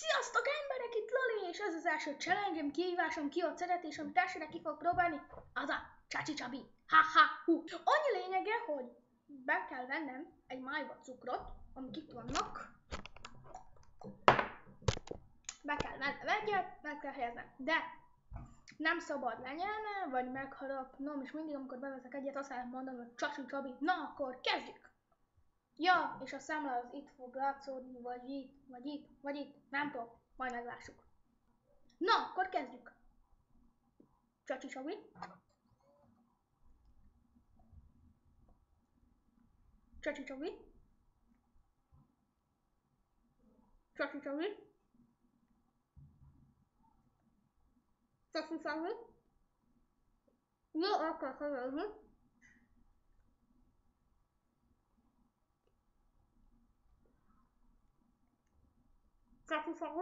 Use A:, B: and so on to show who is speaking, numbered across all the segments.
A: Sziasztok emberek, itt Lali, és ez az első challenge-em, kihívásom, ki ott szeret, és amit elsőre ki fog próbálni, az a Csácsi Csabi. Ha-ha-hu. Annyi lényege, hogy be kell vennem egy májva cukrot, amik itt vannak. Be kell vennem egyet, meg kell helyeznem, de nem szabad lenyelnem, vagy megharapnom, és mindig, amikor beveszek egyet, azt lehet mondani, hogy Csácsi Csabi. Na, akkor kezdjük! Ja, és a számla az itt fog látszódni, vagy itt, nem tudom, majd meglássuk. Na, akkor kezdjük. Csácsi Csabi. Csácsi Csabi. Csácsi Csabi. Csácsi Csabi. Jó, akkor helyezni. Csácsi Csabi.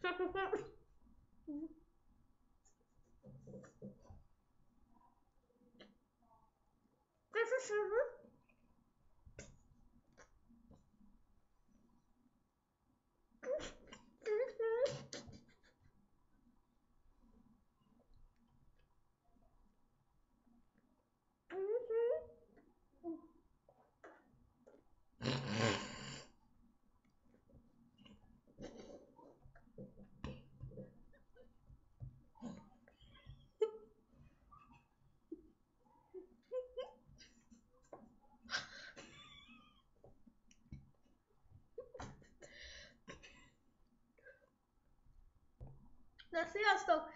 A: Csácsi Csabi. Csácsi Csabi. Na sziasztok!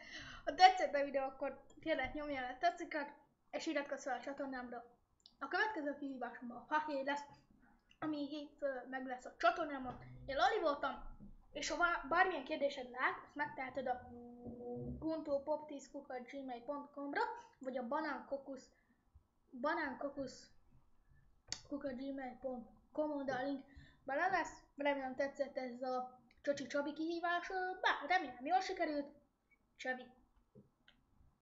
A: Ha tetszett a videó, akkor kérlek nyomjál el tetsziket, és iratkozz fel a csatornámra. A következő kihívásomban a fahéj lesz, ami hétfő meg lesz a csatornámon. Én Lali voltam, és ha bármilyen kérdésed lát, azt megteheted a guntopop10@gmail.com-ra, vagy a banánkokusz@gmail.com, de a link bele lesz. Remélem tetszett ez a Csácsi Csabi kihívás, bár remélem jól sikerült. Csabi!